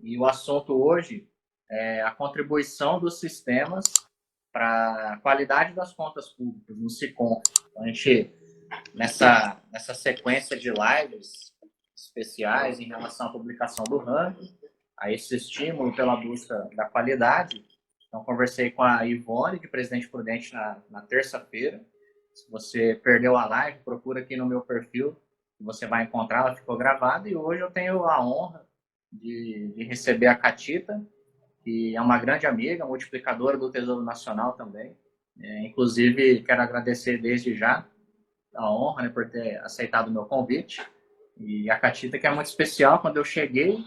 e o assunto hoje é a contribuição dos sistemas para a qualidade das contas públicas no SICOM. Então, a gente, nessa sequência de lives especiais em relação à publicação do ranking, a esse estímulo pela busca da qualidade, então conversei com a Ivone, de Presidente Prudente, na terça-feira. Se você perdeu a live, procura aqui no meu perfil, você vai encontrar, ela ficou gravada, e hoje eu tenho a honra de receber a Catita, que é uma grande amiga, multiplicadora do Tesouro Nacional também. Inclusive, quero agradecer desde já a honra, né, por ter aceitado o meu convite. E a Catita, que é muito especial, quando eu cheguei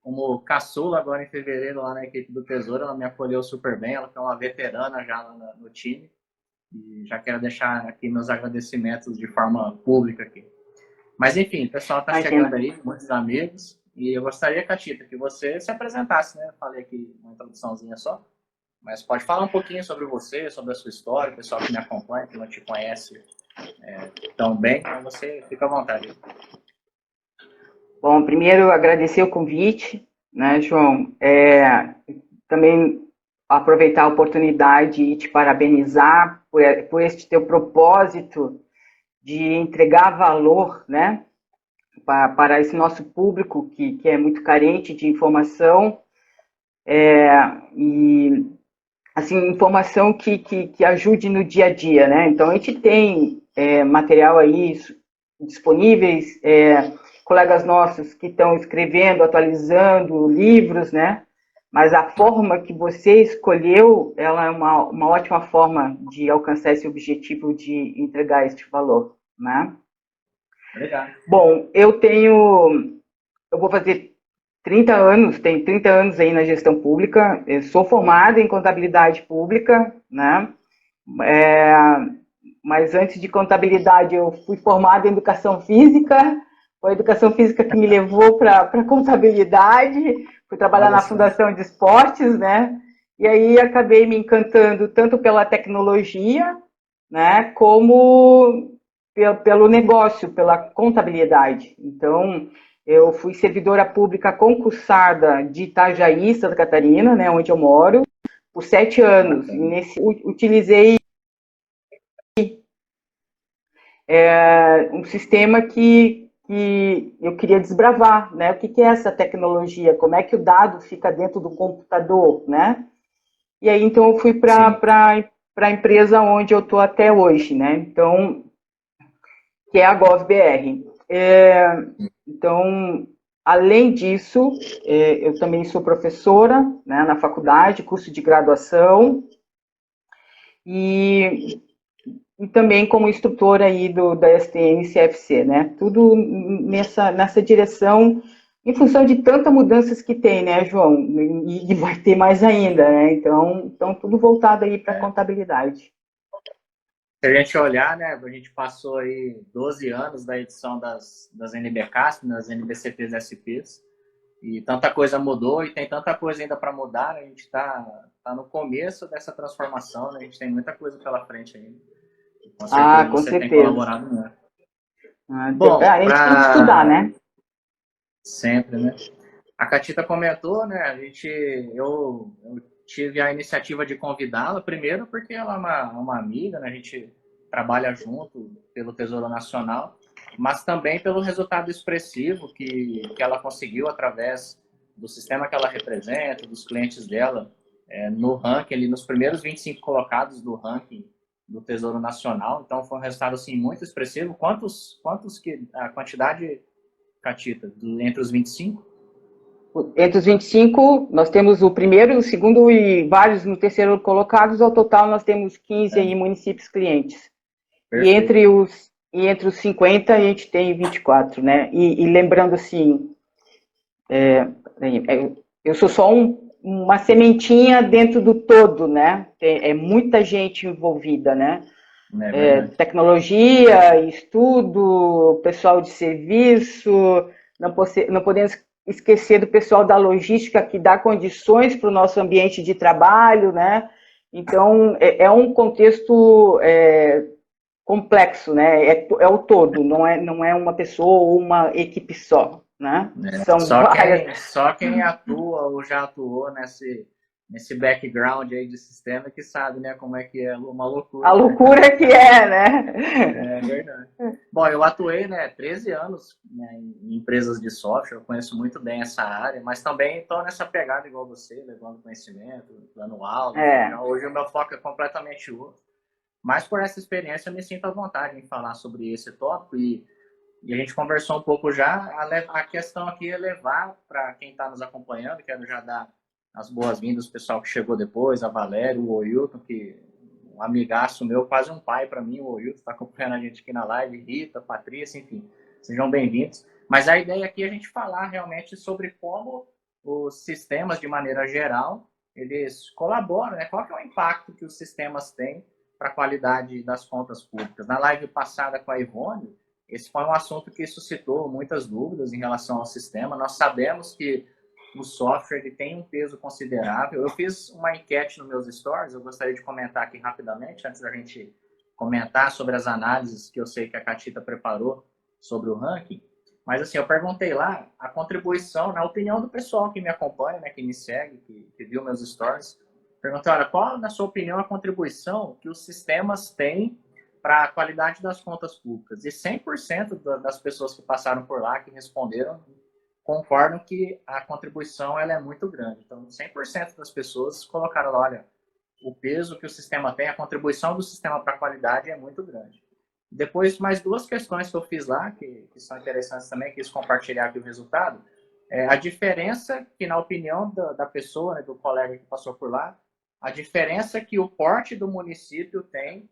como caçula agora em fevereiro lá na equipe do Tesouro, ela me acolheu super bem, ela é uma veterana já no time. E já quero deixar aqui meus agradecimentos de forma pública aqui. Mas, enfim, o pessoal está chegando aí, muitos amigos. E eu gostaria, Catita, que você se apresentasse, né? Eu falei aqui uma introduçãozinha só. Mas pode falar um pouquinho sobre você, sobre a sua história, o pessoal que me acompanha, que não te conhece tão bem. Então, você fica à vontade. Bom, primeiro agradecer o convite, né, João? Também aproveitar a oportunidade e te parabenizar por este teu propósito de entregar valor, né, para esse nosso público que é muito carente de informação, e assim, informação que ajude no dia a dia, né? Então a gente tem material aí disponíveis, colegas nossos que estão escrevendo, atualizando livros, né? Mas a forma que você escolheu, ela é uma ótima forma de alcançar esse objetivo de entregar este valor, né? Obrigado. Bom, eu vou fazer 30 anos, tenho 30 anos aí na gestão pública, eu sou formada em contabilidade pública, né? Mas antes de contabilidade eu fui formada em educação física, foi a educação física que me levou para a contabilidade, fui trabalhar na Fundação de Esportes, né? E aí acabei me encantando tanto pela tecnologia, né, como pelo negócio, pela contabilidade. Então, eu fui servidora pública concursada de Itajaí, Santa Catarina, né, onde eu moro, por 7 anos. E utilizei um sistema que eu queria desbravar, né? O que é essa tecnologia? Como é que o dado fica dentro do computador, né? E aí, então, eu fui para a empresa onde eu estou até hoje, né? Então, que é a GovBR. Então, além disso, eu também sou professora, né, na faculdade, curso de graduação, e também como instrutora aí da STN-CFC, né? Tudo nessa direção, em função de tantas mudanças que tem, né, João? E vai ter mais ainda, né? Então tudo voltado aí para a contabilidade. Se a gente olhar, né, a gente passou aí 12 anos da edição das NBCASP, das NBCPs e SPs, e tanta coisa mudou e tem tanta coisa ainda para mudar, né? A gente está no começo dessa transformação, né? A gente tem muita coisa pela frente ainda. Com certeza você tem colaborado muito. Bom, a gente tem que estudar, né? Sempre, né? A Catita comentou, né? Eu tive a iniciativa de convidá-la, primeiro porque ela é uma amiga, né? A gente trabalha junto pelo Tesouro Nacional, mas também pelo resultado expressivo que ela conseguiu através do sistema que ela representa, dos clientes dela, no ranking, ali, nos primeiros 25 colocados do ranking do Tesouro Nacional. Então, foi um resultado assim, muito expressivo. Quantos a quantidade, Catita, entre os 25? Entre os 25, nós temos o primeiro, o segundo e vários no terceiro colocados. Ao total, nós temos 15 aí municípios clientes. E entre os 50, a gente tem 24, né? E lembrando assim, eu sou só uma sementinha dentro do todo, né? É muita gente envolvida, né? Tecnologia, estudo, pessoal de serviço, não podemos esquecer do pessoal da logística que dá condições para o nosso ambiente de trabalho, né? Então, é um contexto complexo, né? É o todo, não é uma pessoa ou uma equipe só, né? É, São várias. só quem atua ou já atuou nesse background aí de sistema que sabe, né, como é que é uma loucura. A loucura que é, né? É verdade. Bom, eu atuei, né, 13 anos, né, em empresas de software, eu conheço muito bem essa área, mas também estou nessa pegada igual você, levando conhecimento, dando aula. É. Hoje o meu foco é completamente outro. Mas por essa experiência eu me sinto à vontade em falar sobre esse tópico e a gente conversou um pouco já. A questão aqui é levar para quem está nos acompanhando, quero já dar as boas-vindas ao pessoal que chegou depois, a Valério, o Oilton, que um amigaço meu, quase um pai para mim, o Oilton, está acompanhando a gente aqui na live, Rita, Patrícia, enfim, sejam bem-vindos. Mas a ideia aqui é a gente falar realmente sobre como os sistemas, de maneira geral, eles colaboram, né? Qual que é o impacto que os sistemas têm para a qualidade das contas públicas. Na live passada com a Ivone, esse foi um assunto que suscitou muitas dúvidas em relação ao sistema. Nós sabemos que o software ele tem um peso considerável. Eu fiz uma enquete nos meus stories, eu gostaria de comentar aqui rapidamente, antes da gente comentar sobre as análises que eu sei que a Catita preparou sobre o ranking. Mas assim, eu perguntei lá a contribuição, na opinião do pessoal que me acompanha, né, que me segue, que viu meus stories, perguntei, olha, qual, na sua opinião, a contribuição que os sistemas têm para a qualidade das contas públicas? E 100% das pessoas que passaram por lá, que responderam, concordam que a contribuição ela é muito grande. Então, 100% das pessoas colocaram lá, olha, o peso que o sistema tem, a contribuição do sistema para a qualidade é muito grande. Depois, mais duas questões que eu fiz lá, que são interessantes também, quis compartilhar aqui o resultado. A diferença que, na opinião da pessoa, né, do colega que passou por lá, a diferença que o porte do município tem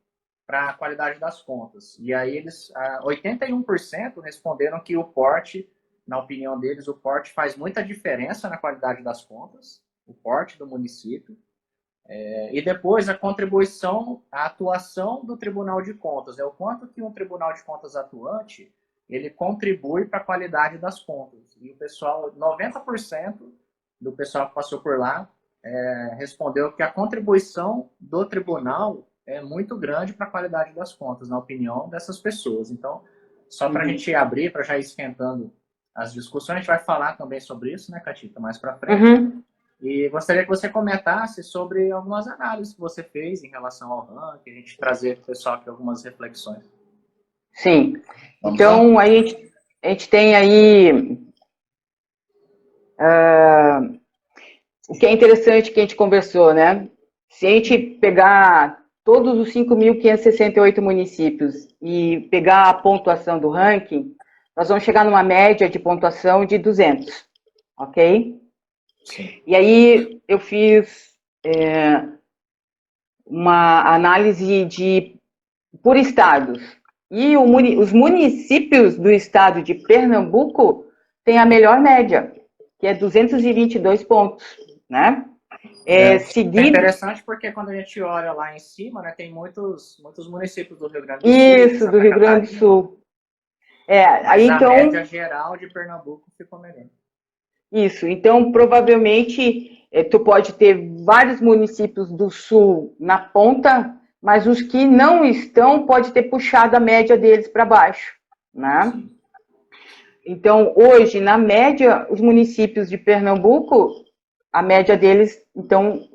para a qualidade das contas. E aí eles, 81% responderam que o porte, na opinião deles, o porte faz muita diferença na qualidade das contas, o porte do município. E depois a contribuição, a atuação do Tribunal de Contas, o quanto que um Tribunal de Contas atuante, ele contribui para a qualidade das contas. E o pessoal, 90% do pessoal que passou por lá, respondeu que a contribuição do tribunal é muito grande para a qualidade das contas, na opinião dessas pessoas. Então, só para a gente abrir, para já ir esquentando as discussões, a gente vai falar também sobre isso, né, Catita, mais para frente. E gostaria que você comentasse sobre algumas análises que você fez em relação ao ranking, a gente trazer para o pessoal aqui algumas reflexões. Sim. Vamos então, lá? Aí a gente tem aí o que é interessante que a gente conversou, né? Se a gente pegar todos os 5.568 municípios e pegar a pontuação do ranking, nós vamos chegar numa média de pontuação de 200, ok? Sim. E aí eu fiz uma análise por estados. E os municípios do estado de Pernambuco têm a melhor média, que é 222 pontos, né? É interessante porque quando a gente olha lá em cima, né, tem muitos municípios do Rio Grande do Sul. Isso, do Rio Grande do Sul. Aí então, a média geral de Pernambuco ficou melhor. Isso, então provavelmente tu pode ter vários municípios do sul na ponta, mas os que não estão pode ter puxado a média deles para baixo, né? Sim. Então hoje, na média, os municípios de Pernambuco, a média deles, então,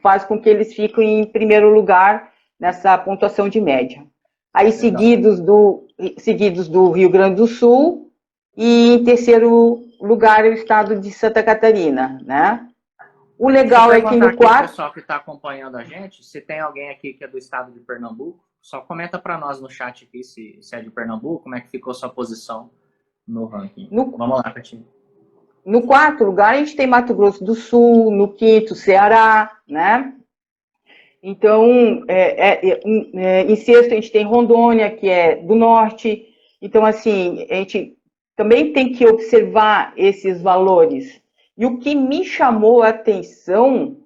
faz com que eles fiquem em primeiro lugar nessa pontuação de média. Aí seguidos do Rio Grande do Sul e em terceiro lugar é o estado de Santa Catarina, né? O legal é que no quarto... O pessoal que está acompanhando a gente, se tem alguém aqui que é do estado de Pernambuco, só comenta para nós no chat aqui se é de Pernambuco, como é que ficou sua posição no ranking. Vamos lá, Catinho. No quarto lugar, a gente tem Mato Grosso do Sul, no quinto, Ceará, né? Então, em sexto, a gente tem Rondônia, que é do norte. Então, assim, a gente também tem que observar esses valores. E o que me chamou a atenção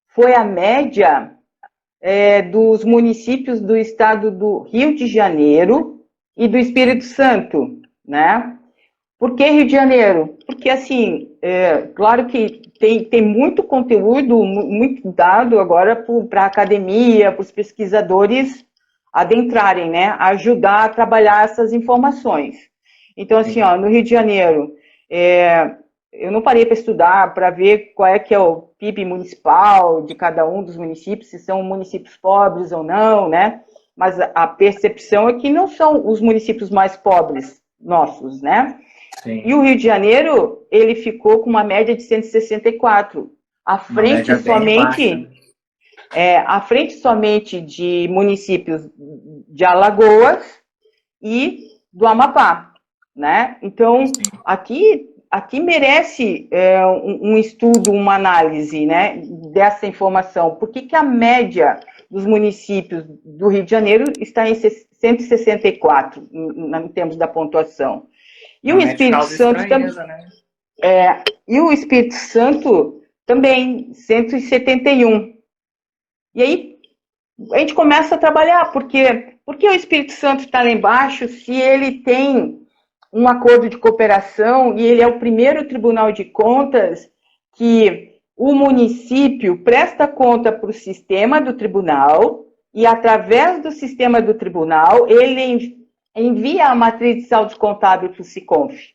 foi a média dos municípios do estado do Rio de Janeiro e do Espírito Santo, né? Por que Rio de Janeiro? Porque, assim, claro que tem muito conteúdo, muito dado agora para a academia, para os pesquisadores adentrarem, né? Ajudar a trabalhar essas informações. Então, assim, ó, no Rio de Janeiro, eu não parei para estudar, para ver qual é que é o PIB municipal de cada um dos municípios, se são municípios pobres ou não, né? Mas a percepção é que não são os municípios mais pobres nossos, né? Sim. E o Rio de Janeiro, ele ficou com uma média de 164, à frente somente, à frente somente de municípios de Alagoas e do Amapá, né? Então, aqui merece um estudo, uma análise, né, dessa informação. Por que a média dos municípios do Rio de Janeiro está em 164, em termos da pontuação? E o Espírito Santo também. Né? E o Espírito Santo também, 171. E aí a gente começa a trabalhar, porque o Espírito Santo está lá embaixo se ele tem um acordo de cooperação e ele é o primeiro Tribunal de Contas que o município presta conta para o sistema do tribunal e, através do sistema do tribunal, ele envia a matriz de saldos contábeis para o SICONF.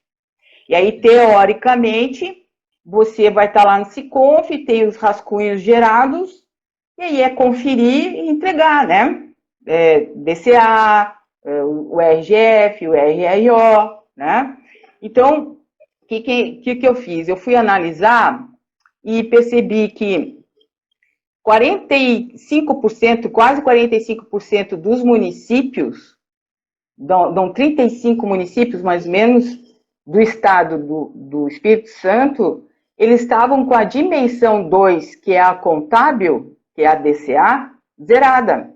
E aí, teoricamente, você vai estar lá no SICONF, tem os rascunhos gerados, e aí é conferir e entregar, né? DCA, o RGF, o RRO, né? Então, o que eu fiz? Eu fui analisar e percebi que 45%, quase 45% dos municípios, dão 35 municípios, mais ou menos, do estado do Espírito Santo, eles estavam com a dimensão 2, que é a contábil, que é a DCA, zerada.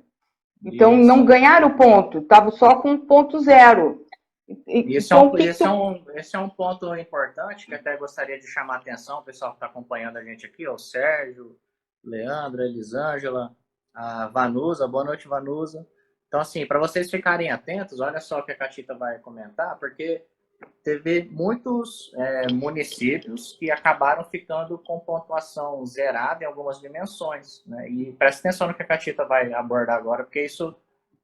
Então, isso. Não ganharam ponto, estavam só com ponto zero. Esse é um ponto importante que até gostaria de chamar a atenção, o pessoal que está acompanhando a gente aqui, o Sérgio, Leandro, Elisângela, a Vanusa, boa noite, Vanusa. Então, assim, para vocês ficarem atentos, olha só o que a Catita vai comentar, porque teve muitos municípios que acabaram ficando com pontuação zerada em algumas dimensões, né? E presta atenção no que a Catita vai abordar agora, porque isso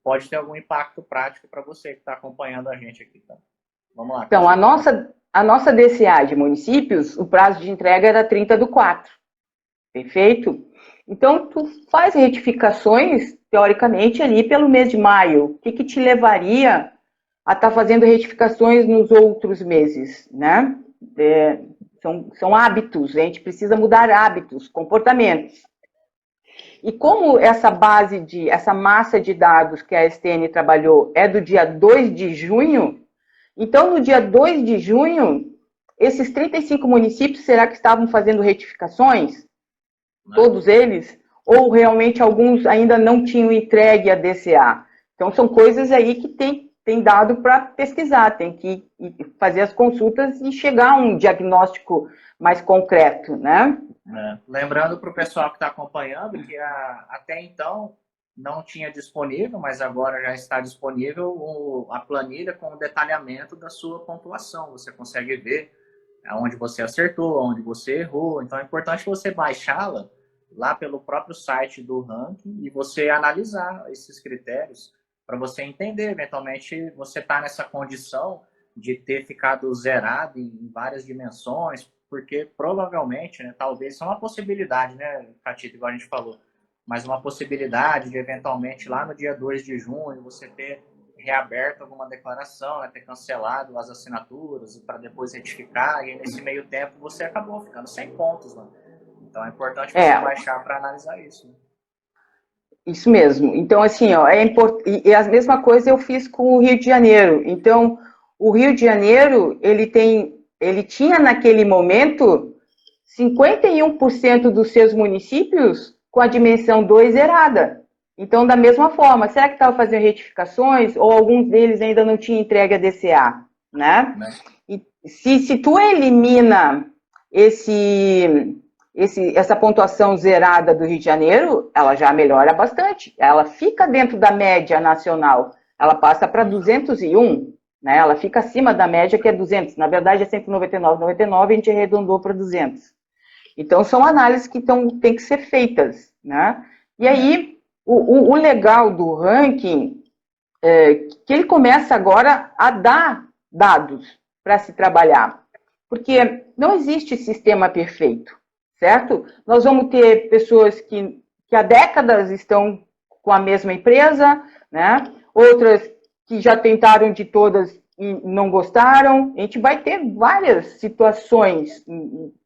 pode ter algum impacto prático para você que está acompanhando a gente aqui. Então, vamos lá. Então, a nossa DCA de municípios, o prazo de entrega era 30/4. Perfeito? Então, tu faz retificações, teoricamente, ali pelo mês de maio. O que te levaria a estar fazendo retificações nos outros meses, né? São hábitos, a gente precisa mudar hábitos, comportamentos. E como essa massa de dados que a STN trabalhou é do dia 2 de junho, então no dia 2 de junho, esses 35 municípios, será que estavam fazendo retificações? Todos eles? Ou realmente alguns ainda não tinham entregue a DCA? Então são coisas aí que tem dado para pesquisar, tem que fazer as consultas e chegar a um diagnóstico mais concreto, né? Lembrando para o pessoal que está acompanhando que até então não tinha disponível, mas agora já está disponível a planilha com o detalhamento da sua pontuação. Você consegue ver onde você acertou, onde você errou. Então é importante você baixá-la lá pelo próprio site do ranking e você analisar esses critérios para você entender, eventualmente, você está nessa condição de ter ficado zerado em várias dimensões, porque provavelmente, né, talvez, isso é uma possibilidade, né, Catita, igual a gente falou, mas uma possibilidade de, eventualmente, lá no dia 2 de junho, você ter reaberto alguma declaração, né, ter cancelado as assinaturas para depois retificar, e nesse meio tempo você acabou ficando sem pontos. Né? Então é importante você baixar para analisar isso. Né? Isso mesmo. Então, assim, ó, e a mesma coisa eu fiz com o Rio de Janeiro. Então, o Rio de Janeiro, ele tinha naquele momento 51% dos seus municípios com a dimensão 2 zerada. Então, da mesma forma, será que estava fazendo retificações ou alguns deles ainda não tinham entregue a DCA, né? E se tu elimina essa pontuação zerada do Rio de Janeiro, ela já melhora bastante. Ela fica dentro da média nacional. Ela passa para 201, né? Ela fica acima da média, que é 200. Na verdade, é 199,99, a gente arredondou para 200. Então, são análises que têm que ser feitas, né? E aí, o legal do ranking é que ele começa agora a dar dados para se trabalhar, porque não existe sistema perfeito, certo? Nós vamos ter pessoas que há décadas estão com a mesma empresa, né? Outras que já tentaram de todas e não gostaram. A gente vai ter várias situações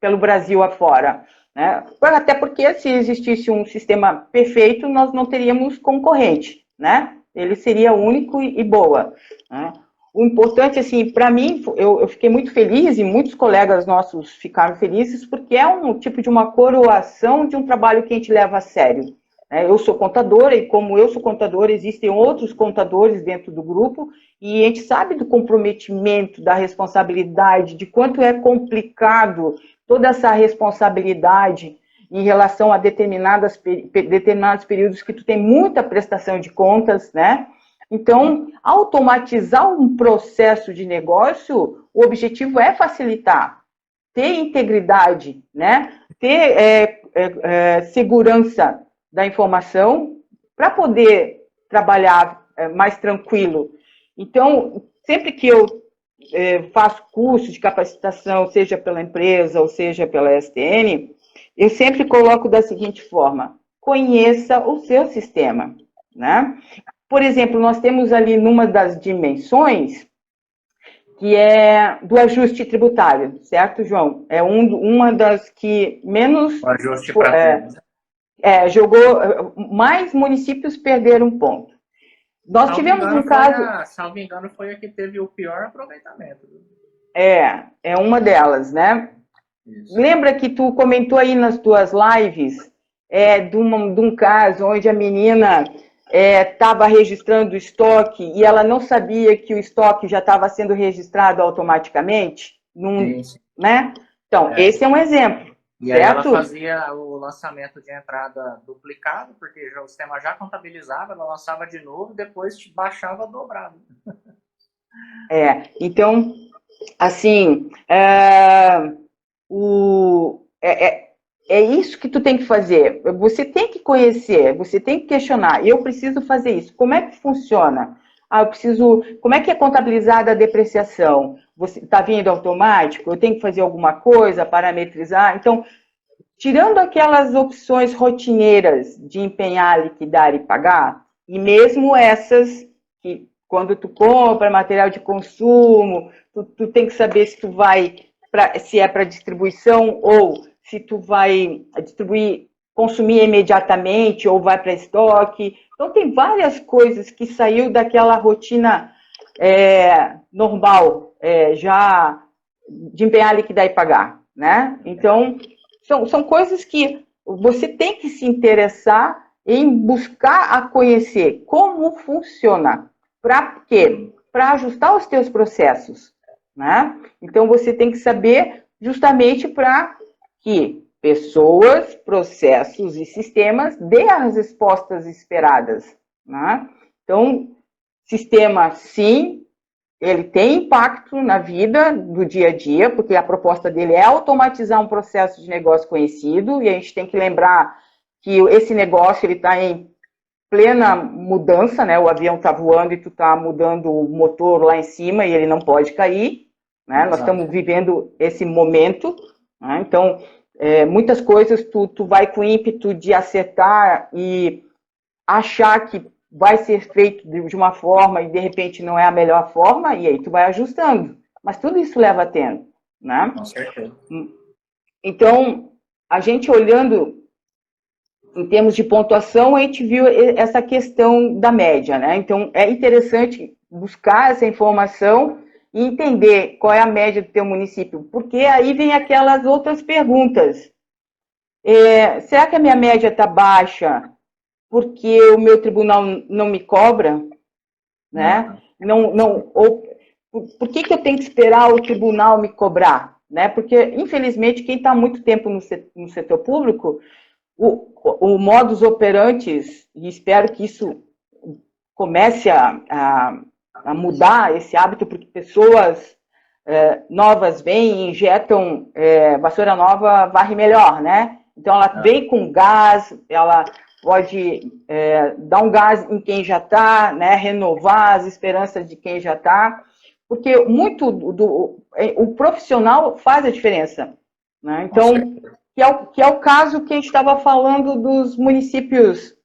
pelo Brasil afora, né? Até porque se existisse um sistema perfeito, nós não teríamos concorrente, né? Ele seria único e boa, né? O importante, assim, para mim, eu fiquei muito feliz e muitos colegas nossos ficaram felizes porque é um tipo de uma coroação de um trabalho que a gente leva a sério. Eu sou contadora e como eu sou contadora, existem outros contadores dentro do grupo e a gente sabe do comprometimento, da responsabilidade, de quanto é complicado toda essa responsabilidade em relação a determinados períodos que tu tem muita prestação de contas, né? Então, automatizar um processo de negócio, o objetivo é facilitar, ter integridade, né? Ter segurança da informação para poder trabalhar mais tranquilo. Então, sempre que eu faço curso de capacitação, seja pela empresa ou seja pela STN, eu sempre coloco da seguinte forma: conheça o seu sistema, né? Por exemplo, nós temos ali numa das dimensões que é do ajuste tributário, certo, João? É uma das que menos O ajuste para todos. jogou, mais municípios perderam ponto. Nós tivemos um caso... Salvo engano, foi a que teve o pior aproveitamento. É uma delas, né? Isso. Lembra que tu comentou aí nas tuas lives de um caso onde a menina estava registrando o estoque e ela não sabia que o estoque já estava sendo registrado automaticamente? Sim. Né? Então, esse é um exemplo. E aí ela fazia o lançamento de entrada duplicado, porque o sistema já contabilizava, ela lançava de novo e depois baixava dobrado. Então, assim, é isso que tu tem que fazer. Você tem que conhecer, você tem que questionar. Eu preciso fazer isso. Como é que funciona? Como é que é contabilizada a depreciação? Você está vindo automático? Eu tenho que fazer alguma coisa, parametrizar? Então, tirando aquelas opções rotineiras de empenhar, liquidar e pagar, e mesmo essas que, quando tu compra material de consumo, tu tem que saber se tu vai se é para distribuição ou se tu vai distribuir, consumir imediatamente ou vai para estoque. Então, tem várias coisas que saiu daquela rotina normal, já de empenhar, liquidar e pagar, né? Então, são coisas que você tem que se interessar em buscar a conhecer como funciona. Para quê? Para ajustar os teus processos, né? Então, você tem que saber justamente para que pessoas, processos e sistemas dê as respostas esperadas, né? Então, sistema, sim, ele tem impacto na vida do dia a dia, porque a proposta dele é automatizar um processo de negócio conhecido, e a gente tem que lembrar que esse negócio está em plena mudança, né? O avião está voando e tu está mudando o motor lá em cima e ele não pode cair, né? Nós estamos vivendo esse momento, né? Então, muitas coisas tu vai com ímpeto de acertar e achar que vai ser feito de uma forma e de repente não é a melhor forma, e aí tu vai ajustando. Mas tudo isso leva tempo, né? Com certeza. Então, a gente olhando em termos de pontuação, a gente viu essa questão da média, né? Então, é interessante buscar essa informação e entender qual é a média do teu município, porque aí vem aquelas outras perguntas. Será que a minha média está baixa porque o meu tribunal não me cobra, né? Por que eu tenho que esperar o tribunal me cobrar, né? Porque, infelizmente, quem está há muito tempo no setor público, o modus operandi, e espero que isso comece a mudar esse hábito, porque pessoas novas vêm e injetam vassoura nova, varre melhor, né? Então, ela vem com gás, ela pode dar um gás em quem já está, né, renovar as esperanças de quem já está, porque muito o profissional faz a diferença, né? Então, que é o caso que a gente estava falando dos municípios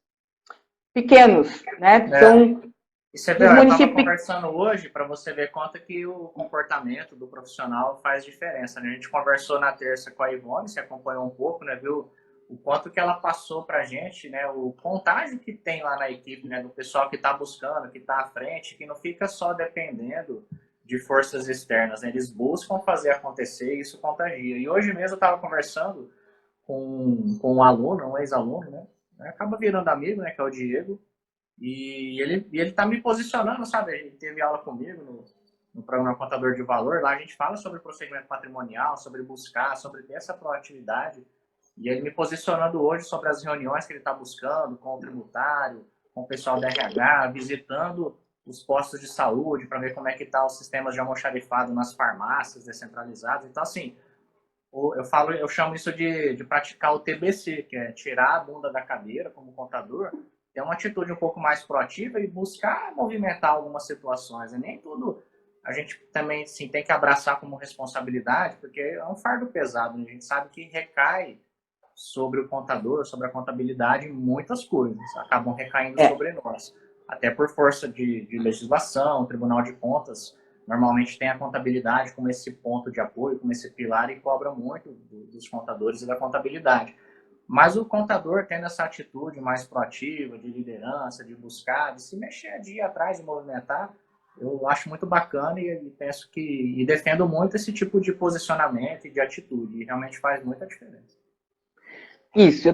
pequenos, né? É. E você vê, dos eu estava municípios. conversando hoje para você ver quanto que o comportamento do profissional faz diferença, né? A gente conversou na terça com a Ivone, você acompanhou um pouco, né? Viu o quanto que ela passou para a gente, né? O contágio que tem lá na equipe, né? Do pessoal que está buscando, que está à frente, que não fica só dependendo de forças externas, né? Eles buscam fazer acontecer e isso contagia. E hoje mesmo eu estava conversando com um aluno, um ex-aluno, né? Acaba virando amigo, né? Que é o Diego. E ele tá me posicionando, sabe? Ele teve aula comigo no programa Contador de Valor. Lá a gente fala sobre procedimento patrimonial, sobre buscar, sobre ter essa proatividade. E ele me posicionando hoje sobre as reuniões que ele está buscando com o tributário, com o pessoal da RH, visitando os postos de saúde para ver como é que está os sistemas de almoxarifado nas farmácias descentralizadas. Então, assim, eu chamo isso de praticar o TBC, que é tirar a bunda da cadeira como contador, ter uma atitude um pouco mais proativa e buscar movimentar algumas situações. E nem tudo a gente também sim, tem que abraçar como responsabilidade, porque é um fardo pesado, né? A gente sabe que recai sobre o contador, sobre a contabilidade, muitas coisas acabam recaindo sobre nós. Até por força de legislação, Tribunal de Contas normalmente tem a contabilidade como esse ponto de apoio, como esse pilar e cobra muito dos contadores e da contabilidade. Mas o contador tendo essa atitude mais proativa, de liderança, de buscar, de se mexer de ir atrás, de movimentar, eu acho muito bacana e penso que e defendo muito esse tipo de posicionamento e de atitude, e realmente faz muita diferença. Isso,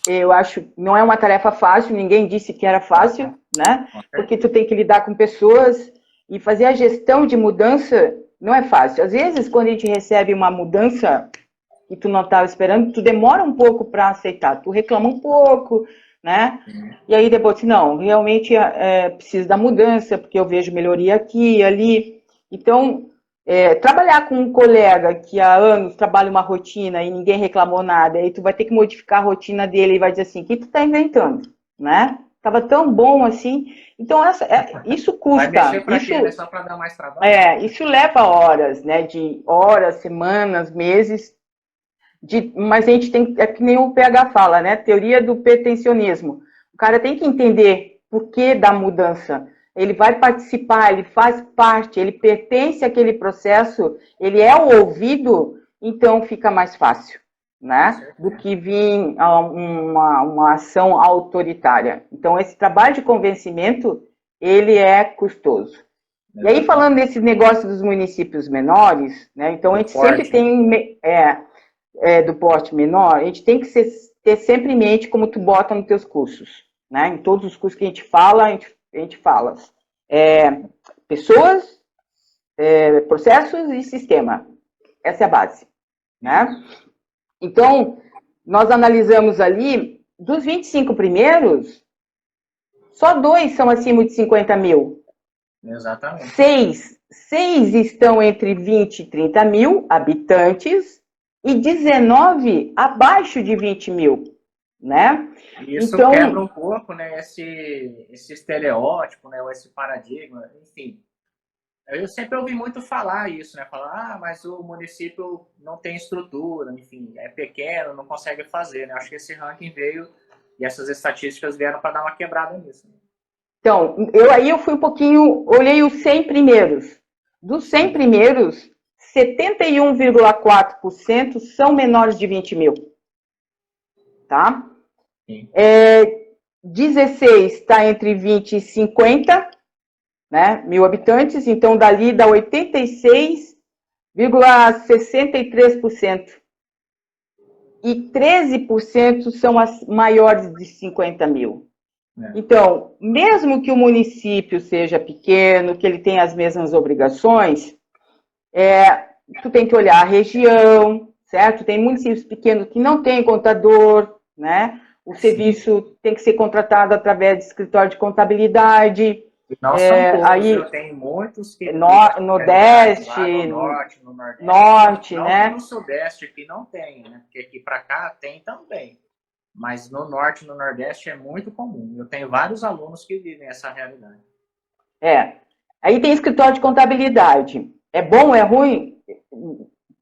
eu acho, não é uma tarefa fácil, ninguém disse que era fácil, né? Porque tu tem que lidar com pessoas e fazer a gestão de mudança não é fácil. Às vezes, quando a gente recebe uma mudança que tu não estava esperando, tu demora um pouco para aceitar, tu reclama um pouco, né? E aí depois, não, realmente preciso da mudança, porque eu vejo melhoria aqui e ali. Então, trabalhar com um colega que há anos trabalha uma rotina e ninguém reclamou nada, aí tu vai ter que modificar a rotina dele e vai dizer assim, o que tu tá inventando, né? Tava tão bom assim. Então, isso custa. Vai mexer pra quê, né? Só para dar mais trabalho? Isso leva horas, né? De horas, semanas, meses. Mas a gente tem, é que nem o PH fala, né? Teoria do pertencionismo. O cara tem que entender por que da mudança. Ele vai participar, ele faz parte, ele pertence àquele processo, ele é o ouvido, então fica mais fácil, né? Do que vir uma ação autoritária. Então, esse trabalho de convencimento, ele é custoso. E aí, falando desse negócio dos municípios menores, né? Então, a gente sempre tem... do porte menor, a gente tem que ter sempre em mente como tu bota nos teus cursos, né? Em todos os cursos que a gente fala, a gente fala pessoas, processos e sistema. Essa é a base, né? Então, nós analisamos ali, dos 25 primeiros, só 2 são acima de 50 mil. Exatamente. 6 estão entre 20 e 30 mil habitantes, e 19 abaixo de 20 mil, né? Isso então, quebra um pouco, né, esse estereótipo, né, ou esse paradigma, enfim. Eu sempre ouvi muito falar isso, né, falar, mas o município não tem estrutura, enfim, é pequeno, não consegue fazer, né? Acho que esse ranking veio e essas estatísticas vieram para dar uma quebrada nisso. Né? Então, eu fui um pouquinho, olhei os 100 primeiros. Dos 100 primeiros, 71,4% são menores de 20 mil. Tá? 16 está entre 20 e 50, né, mil habitantes, então dali dá 86,63%. E 13% são as maiores de 50 mil. Então, mesmo que o município seja pequeno, que ele tenha as mesmas obrigações, tu tem que olhar a região, certo? Tem municípios pequenos que não têm contador, né? O serviço tem que ser contratado através de escritório de contabilidade. Não são todos, aí, tem muitos que... Nordeste, no norte, no nordeste. Norte, não né? No sudeste que não tem, né? Porque aqui para cá tem também. Mas no norte e no nordeste é muito comum. Eu tenho vários alunos que vivem essa realidade. Aí tem escritório de contabilidade. É bom, é ruim?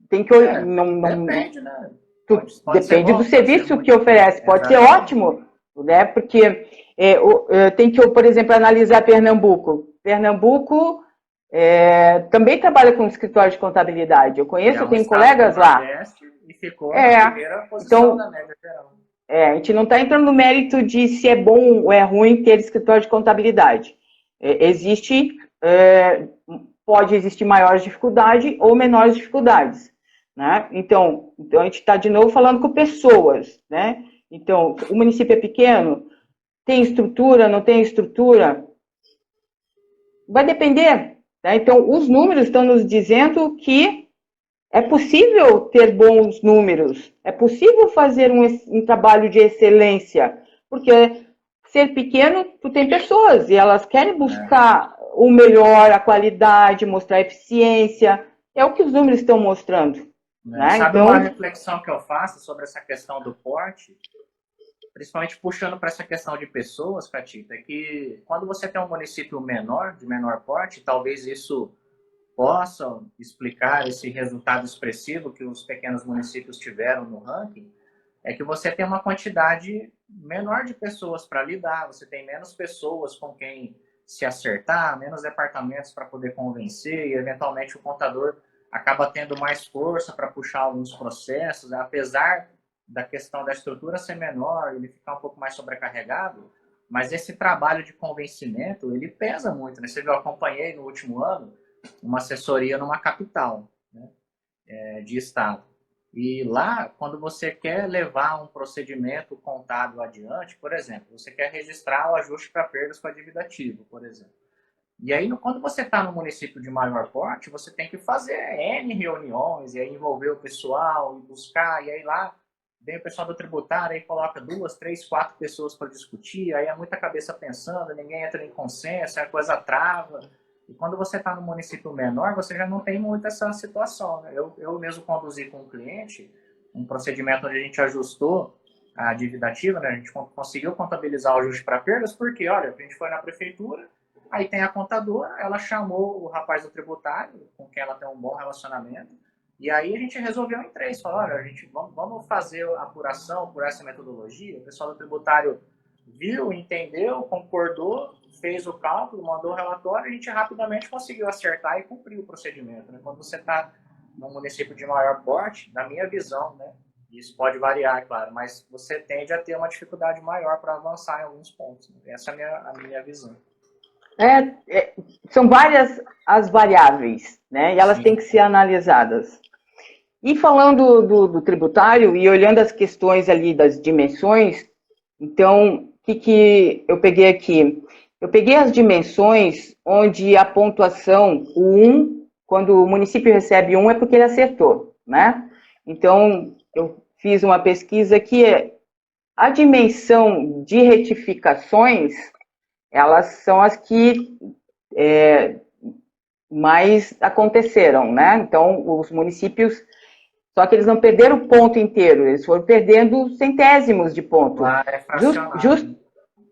Tem que depende, né? Depende do serviço que oferece. Pode ser Exatamente. ótimo, né? Porque tem que, por exemplo, analisar Pernambuco. Pernambuco também trabalha com escritório de contabilidade. Eu conheço, eu tenho colegas lá. E ficou na primeira posição da média geral. A gente não está entrando no mérito de se é bom ou é ruim ter escritório de contabilidade. Pode existir maiores dificuldades ou menores dificuldades, né? Então a gente está de novo falando com pessoas, né? Então, o município é pequeno, tem estrutura, não tem estrutura? Vai depender, né? Então, os números estão nos dizendo que é possível ter bons números, é possível fazer um trabalho de excelência, porque ser pequeno, tu tem pessoas e elas querem buscar o melhor, a qualidade, mostrar a eficiência, é o que os números estão mostrando. Né? Sabe uma reflexão que eu faço sobre essa questão do porte, principalmente puxando para essa questão de pessoas, Catita, é que quando você tem um município menor, de menor porte, talvez isso possa explicar esse resultado expressivo que os pequenos municípios tiveram no ranking, é que você tem uma quantidade menor de pessoas para lidar, você tem menos pessoas com quem se acertar, menos departamentos para poder convencer, e eventualmente o contador acaba tendo mais força para puxar alguns processos, apesar da questão da estrutura ser menor, ele ficar um pouco mais sobrecarregado, mas esse trabalho de convencimento, ele pesa muito, né? Você viu, eu acompanhei no último ano uma assessoria numa capital, né, de estado. E lá, quando você quer levar um procedimento contábil adiante, por exemplo, você quer registrar o ajuste para perdas com a dívida ativa, por exemplo. E aí, quando você está no município de maior porte, você tem que fazer N reuniões, e aí envolver o pessoal, e buscar, e aí lá vem o pessoal do tributário, aí coloca 2, 3, 4 pessoas para discutir, aí é muita cabeça pensando, ninguém entra em consenso, a coisa trava. E quando você está no município menor, você já não tem muito essa situação. Né? Eu mesmo conduzi com um cliente um procedimento onde a gente ajustou a dívida ativa, né? A gente conseguiu contabilizar o ajuste para perdas, porque, olha, a gente foi na prefeitura, aí tem a contadora, ela chamou o rapaz do tributário, com quem ela tem um bom relacionamento, e aí a gente resolveu em 3, falou, olha, a gente, vamos fazer a apuração por essa metodologia. O pessoal do tributário viu, entendeu, concordou, fez o cálculo, mandou o relatório, a gente rapidamente conseguiu acertar e cumprir o procedimento. Né? Quando você está num município de maior porte, na minha visão, né, isso pode variar, é claro, mas você tende a ter uma dificuldade maior para avançar em alguns pontos. Né? Essa é a minha visão. São várias as variáveis, né? E elas têm que ser analisadas. E falando do tributário e olhando as questões ali das dimensões, então, o que eu peguei aqui? Eu peguei as dimensões onde a pontuação, o 1, quando o município recebe 1 é porque ele acertou, né? Então, eu fiz uma pesquisa que a dimensão de retificações, elas são as que mais aconteceram, né? Então, os municípios, só que eles não perderam o ponto inteiro, eles foram perdendo centésimos de ponto. Lá é fracionado.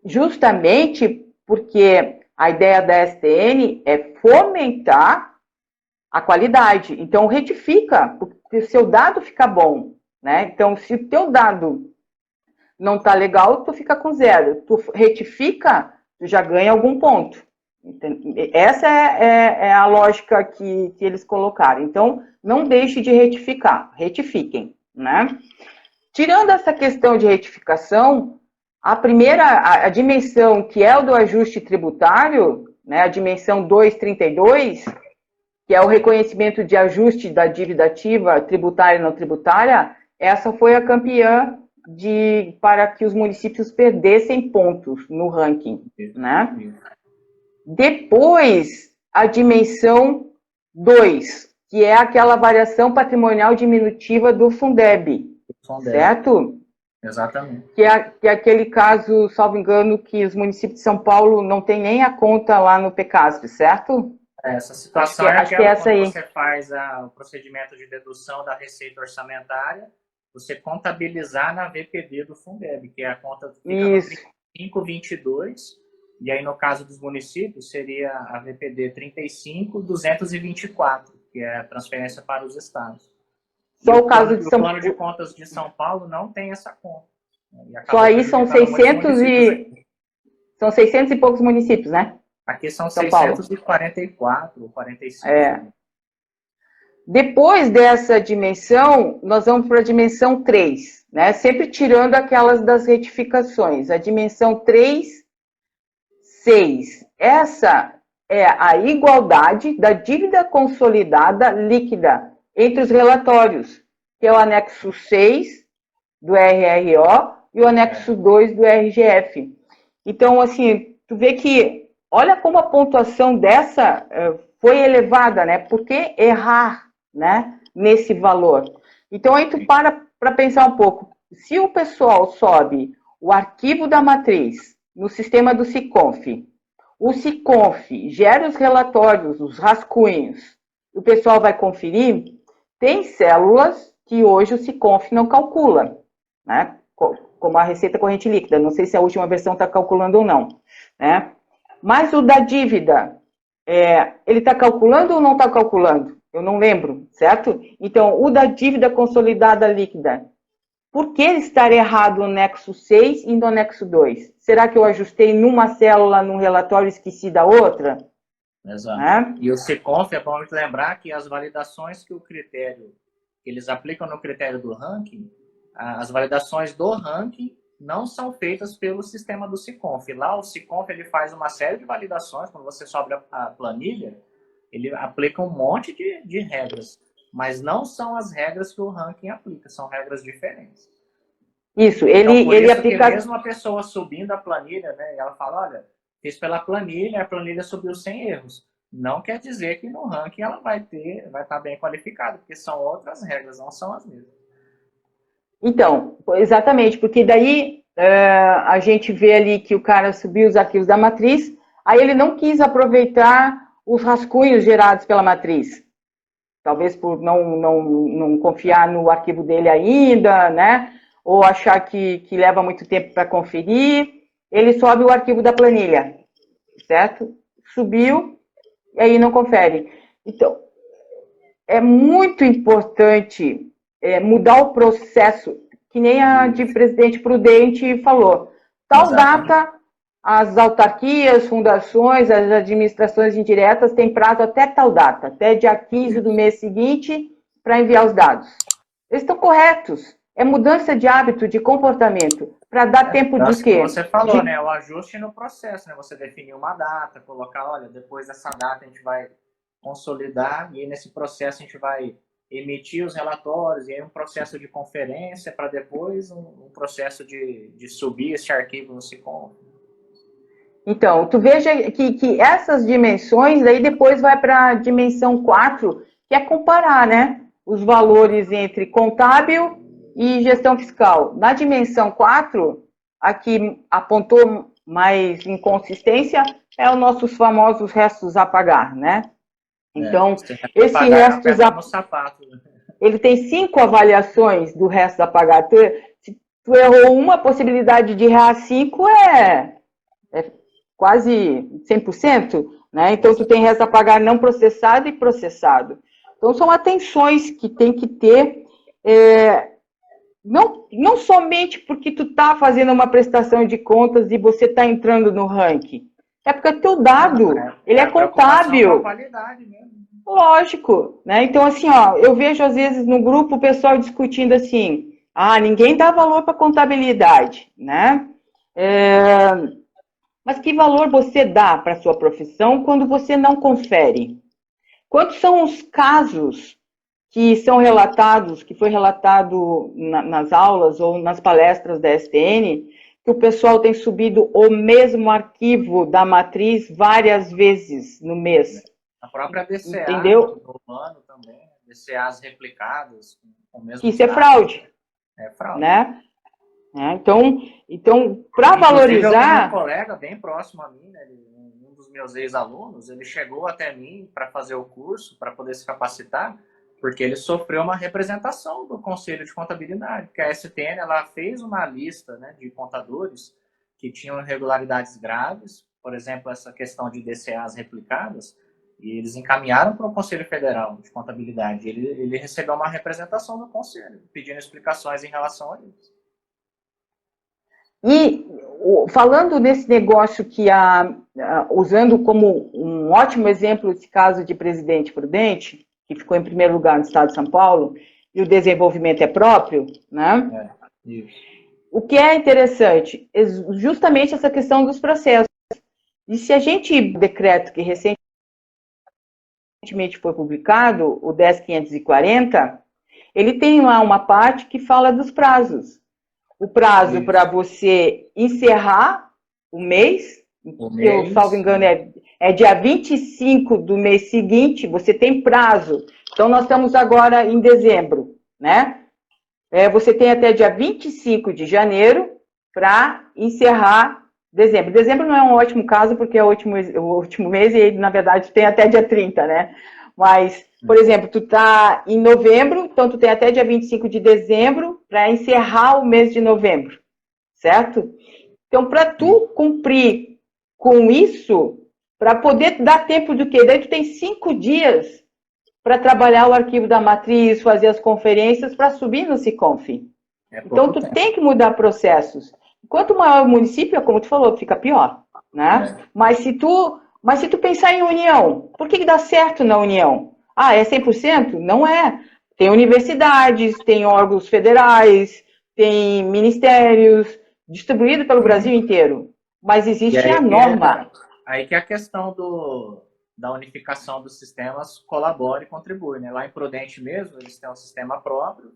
Justamente porque a ideia da STN é fomentar a qualidade. Então, retifica, porque o seu dado fica bom, né? Então, se o teu dado não tá legal, tu fica com 0. Tu retifica, tu já ganha algum ponto. Essa é a lógica que eles colocaram. Então, não deixe de retificar, retifiquem, né? Tirando essa questão de retificação, a dimensão que é o do ajuste tributário, né, a dimensão 232, que é o reconhecimento de ajuste da dívida ativa, tributária e não tributária, essa foi a campeã para que os municípios perdessem pontos no ranking, né? Depois, a dimensão 2, que é aquela variação patrimonial diminutiva do Fundeb, certo? Exatamente. Que é aquele caso, salvo engano, que os municípios de São Paulo não tem nem a conta lá no PECASP, certo? Essa situação é aquela essa quando você faz o procedimento de dedução da receita orçamentária, você contabilizar na VPB do Fundeb, que é a conta que fica no 522, E aí, no caso dos municípios, seria a VPD 35.224, que é a transferência para os estados. Só o caso de o São plano de contas de São Paulo não tem essa conta. Só aí são 600 e poucos municípios, né? Aqui são São Paulo. 644 ou 45. Depois dessa dimensão, nós vamos para a dimensão 3, né? Sempre tirando aquelas das retificações. A dimensão 3, 6. Essa é a igualdade da dívida consolidada líquida entre os relatórios, que é o anexo 6 do RRO e o anexo 2 do RGF. Então, assim, tu vê que, olha como a pontuação dessa foi elevada, né? Por que errar, né, nesse valor? Então, aí tu para pensar um pouco. Se o pessoal sobe o arquivo da matriz no sistema do SICONF, o SICONF gera os relatórios, os rascunhos, o pessoal vai conferir, tem células que hoje o SICONF não calcula, né? Como a receita corrente líquida. Não sei se a última versão está calculando ou não, né? Mas o da dívida, ele está calculando ou não está calculando? Eu não lembro, certo? Então, o da dívida consolidada líquida, por que estar errado no anexo 6 e no anexo 2? Será que eu ajustei numa célula, num relatório, e esqueci da outra? Exato. E o SICONF, é bom lembrar que as validações que eles aplicam no critério do ranking, as validações do ranking não são feitas pelo sistema do SICONF. Lá o SICONF ele faz uma série de validações, quando você sobe a planilha, ele aplica um monte de regras, mas não são as regras que o ranking aplica, são regras diferentes. Isso, ele aplica... Que mesmo a pessoa subindo a planilha, né, ela fala, olha, fiz pela planilha, a planilha subiu sem erros. Não quer dizer que no ranking ela vai estar bem qualificada, porque são outras regras, não são as mesmas. Então, exatamente, porque daí a gente vê ali que o cara subiu os arquivos da matriz, aí ele não quis aproveitar os rascunhos gerados pela matriz. Talvez por não confiar no arquivo dele ainda, né? Ou achar que leva muito tempo para conferir. Ele sobe o arquivo da planilha, certo? Subiu, e aí não confere. Então, é muito importante mudar o processo, que nem a de presidente Prudente falou. Tal data, as autarquias, fundações, as administrações indiretas têm prazo até tal data, até dia 15 do mês seguinte, para enviar os dados. Eles estão corretos. É mudança de hábito, de comportamento, para dar tempo de quê? Você falou, né? O ajuste no processo, né? Você definir uma data, colocar, olha, depois dessa data a gente vai consolidar e nesse processo a gente vai emitir os relatórios e aí um processo de conferência para depois um processo de subir esse arquivo no SICONF. Então, tu veja que essas dimensões, daí depois vai para a dimensão 4, que é comparar, né? Os valores entre contábil e gestão fiscal. Na dimensão 4, a que apontou mais inconsistência é os nossos famosos restos a pagar, né? Então, esse restos a sapato, né? Ele tem 5 avaliações do resto a pagar. Se tu errou uma, a possibilidade de errar 5 é quase 100%, né? Então, tu tem resto a pagar não processado e processado. Então, são atenções que tem que ter, não somente porque tu está fazendo uma prestação de contas e você está entrando no ranking. É porque o teu dado, ele é contábil. Com a qualidade mesmo. Lógico, né? Então, assim, ó, eu vejo às vezes no grupo o pessoal discutindo assim, ninguém dá valor para contabilidade, né? Mas que valor você dá para a sua profissão quando você não confere? Quantos são os casos que são relatados, que foi relatado nas aulas ou nas palestras da STN, que o pessoal tem subido o mesmo arquivo da matriz várias vezes no mês? A própria DCA, entendeu? No ano também, DCAs replicadas com o mesmo isso é fraude. É fraude. Né? Então para valorizar... Um colega bem próximo a mim, né, um dos meus ex-alunos, ele chegou até mim para fazer o curso, para poder se capacitar, porque ele sofreu uma representação do Conselho de Contabilidade, porque a STN ela fez uma lista, né, de contadores que tinham irregularidades graves, por exemplo, essa questão de DCAs replicadas, e eles encaminharam para o Conselho Federal de Contabilidade. Ele recebeu uma representação do Conselho, pedindo explicações em relação a isso. E falando nesse negócio que usando como um ótimo exemplo esse caso de Presidente Prudente, que ficou em primeiro lugar no estado de São Paulo, e o desenvolvimento é próprio, né? Isso. O que é interessante é justamente essa questão dos processos. E se a gente, o decreto que recentemente foi publicado, o 10.540, ele tem lá uma parte que fala dos prazos. O prazo para você encerrar o mês, que eu, salvo engano, é dia 25 do mês seguinte, você tem prazo. Então, nós estamos agora em dezembro, né? Você tem até dia 25 de janeiro para encerrar dezembro. Dezembro não é um ótimo caso, porque é o último mês e, na verdade, tem até dia 30, né? Mas, por exemplo, tu tá em novembro, então tu tem até dia 25 de dezembro para encerrar o mês de novembro, certo? Então, para tu cumprir com isso, para poder dar tempo do quê? Daí tu tem 5 dias para trabalhar o arquivo da matriz, fazer as conferências para subir no Siconf. Então, tu tem que mudar processos. Quanto maior o município, como tu falou, fica pior, né? Mas se tu pensar em união, por que dá certo na união? Ah, é 100%? Não é. Tem universidades, tem órgãos federais, tem ministérios, distribuído pelo Brasil inteiro. Mas existe a norma. Aí que a questão da unificação dos sistemas colabora e contribui, né? Lá em Prudente mesmo, eles têm um sistema próprio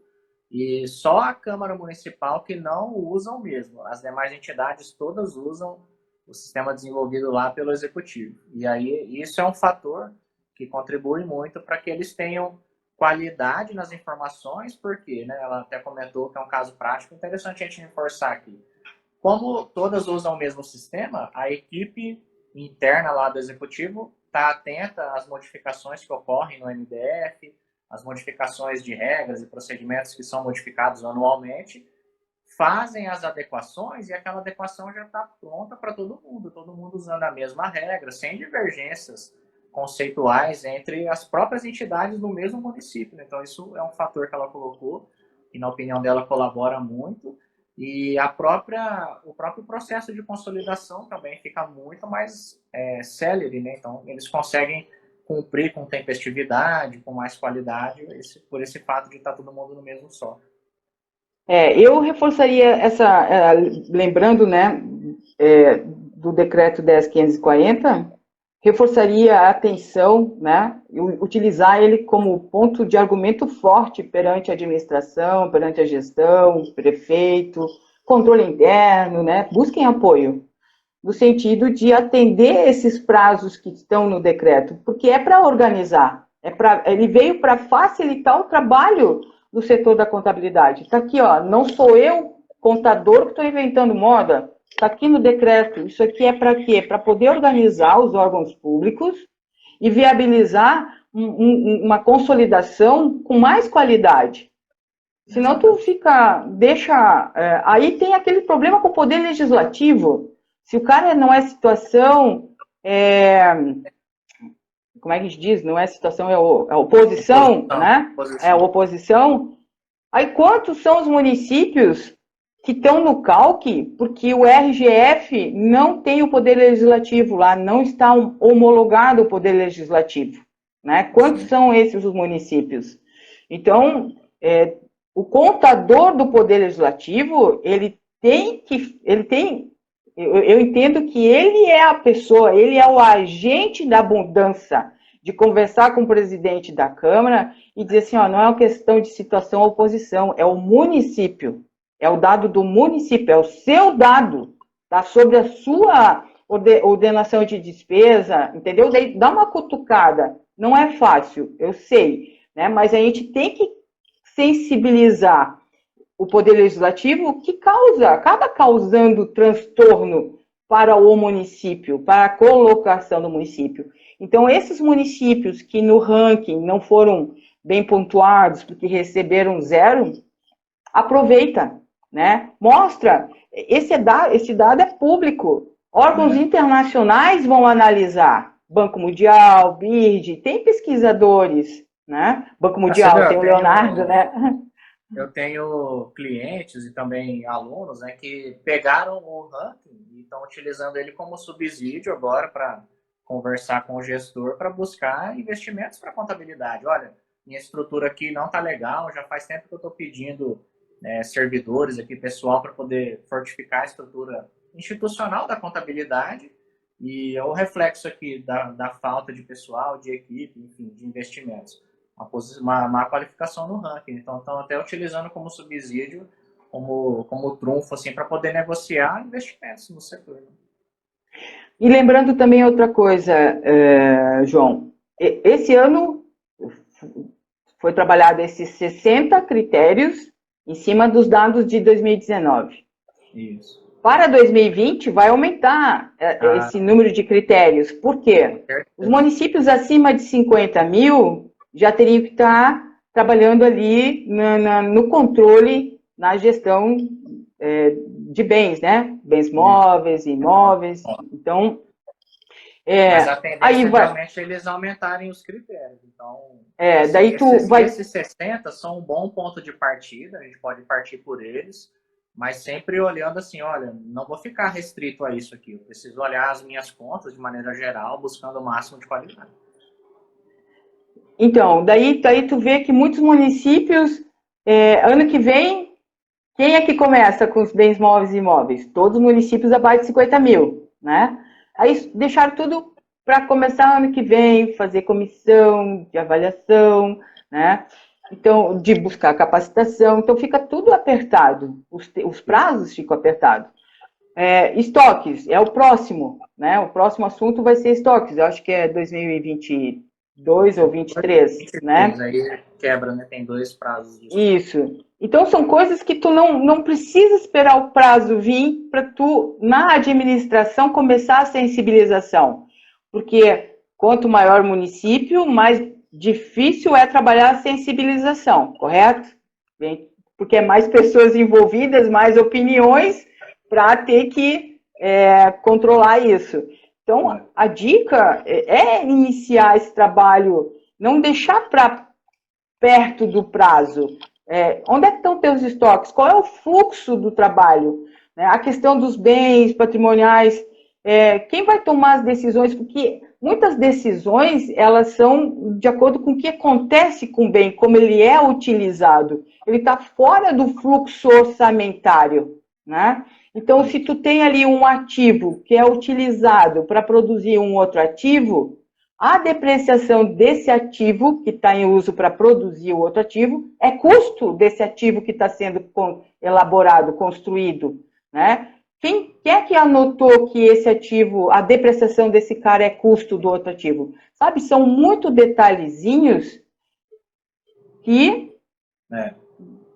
e só a Câmara Municipal que não usa o mesmo. As demais entidades todas usam o sistema desenvolvido lá pelo Executivo. E aí isso é um fator que contribui muito para que eles tenham qualidade nas informações, porque, né, ela até comentou que é um caso prático interessante a gente reforçar aqui. Como todas usam o mesmo sistema, a equipe interna lá do Executivo está atenta às modificações que ocorrem no MDF, as modificações de regras e procedimentos que são modificados anualmente, fazem as adequações e aquela adequação já está pronta para todo mundo usando a mesma regra, sem divergências conceituais entre as próprias entidades do mesmo município. Então, isso é um fator que ela colocou, que, na opinião dela, colabora muito. E o próprio processo de consolidação também fica muito mais célere, né? Então, eles conseguem cumprir com tempestividade, com mais qualidade, por esse fato de estar todo mundo no mesmo software. Eu reforçaria lembrando, né, do decreto 10.540, reforçaria a atenção, né, e utilizar ele como ponto de argumento forte perante a administração, perante a gestão, prefeito, controle interno, né, busquem apoio, no sentido de atender esses prazos que estão no decreto, porque é para organizar, ele veio para facilitar o trabalho do setor da contabilidade. Está aqui, ó, não sou eu, contador, que estou inventando moda. Está aqui no decreto. Isso aqui é para quê? Para poder organizar os órgãos públicos e viabilizar uma consolidação com mais qualidade. Senão tu aí tem aquele problema com o poder legislativo. Se o cara não é situação... como é que a gente diz? Não é situação, é oposição, né? É oposição. Aí quantos são os municípios que estão no calque porque o RGF não tem o poder legislativo lá, não está homologado o poder legislativo, né? Quantos são esses os municípios? Então, o contador do poder legislativo, eu entendo que ele é a pessoa, ele é o agente da mudança, de conversar com o presidente da Câmara e dizer assim, ó, não é uma questão de situação ou oposição, é o município, é o dado do município, é o seu dado, tá? Sobre a sua ordenação de despesa, entendeu? Daí dá uma cutucada, não é fácil, eu sei, né? Mas a gente tem que sensibilizar o poder legislativo que acaba causando transtorno para o município, para a colocação do município. Então, esses municípios que no ranking não foram bem pontuados porque receberam 0, aproveita, né? Mostra, esse dado é público. Órgãos internacionais vão analisar. Banco Mundial, BIRD, tem pesquisadores, né? Banco Mundial, tem o Leonardo, né? Eu tenho clientes e também alunos, né, que pegaram o ranking e estão utilizando ele como subsídio agora para conversar com o gestor para buscar investimentos para contabilidade. Olha, minha estrutura aqui não está legal, já faz tempo que eu estou pedindo servidores aqui, pessoal, para poder fortificar a estrutura institucional da contabilidade e é o reflexo aqui da falta de pessoal, de equipe, enfim, de investimentos. Uma má qualificação no ranking. Então, estão até utilizando como subsídio, como trunfo, assim, para poder negociar investimentos no setor. E lembrando também outra coisa, João, esse ano foi trabalhado esses 60 critérios em cima dos dados de 2019. Isso. Para 2020, vai aumentar esse número de critérios. Por quê? Os municípios acima de 50 mil já teriam que estar trabalhando ali no controle, na gestão de bens, né? Bens móveis, imóveis. Então, mas a tendência aí vai... realmente é eles aumentarem os critérios. Então, daí esses 60 são um bom ponto de partida, a gente pode partir por eles, mas sempre olhando assim, olha, não vou ficar restrito a isso aqui, eu preciso olhar as minhas contas de maneira geral, buscando o máximo de qualidade. Então, daí tu vê que muitos municípios, ano que vem, quem é que começa com os bens móveis e imóveis? Todos os municípios abaixo de 50 mil, né? Aí deixaram tudo para começar ano que vem, fazer comissão de avaliação, né? Então, de buscar capacitação, então fica tudo apertado, os prazos ficam apertados. Estoques, é o próximo, né? O próximo assunto vai ser estoques, eu acho que é 2022 ou 23, né? Aí quebra, né? Tem 2 prazos. Isso. Então, são coisas que tu não precisa esperar o prazo vir para tu, na administração, começar a sensibilização. Porque quanto maior o município, mais difícil é trabalhar a sensibilização, correto? Porque é mais pessoas envolvidas, mais opiniões para ter que controlar isso. Então, a dica é iniciar esse trabalho, não deixar para perto do prazo. Onde é que estão teus estoques? Qual é o fluxo do trabalho? A questão dos bens patrimoniais, quem vai tomar as decisões? Porque muitas decisões, elas são de acordo com o que acontece com o bem, como ele é utilizado. Ele está fora do fluxo orçamentário, né? Então, se tu tem ali um ativo que é utilizado para produzir um outro ativo, a depreciação desse ativo que está em uso para produzir o outro ativo é custo desse ativo que está sendo elaborado, construído, né? Quem é que anotou que esse ativo, a depreciação desse cara é custo do outro ativo? Sabe, são muito detalhezinhos que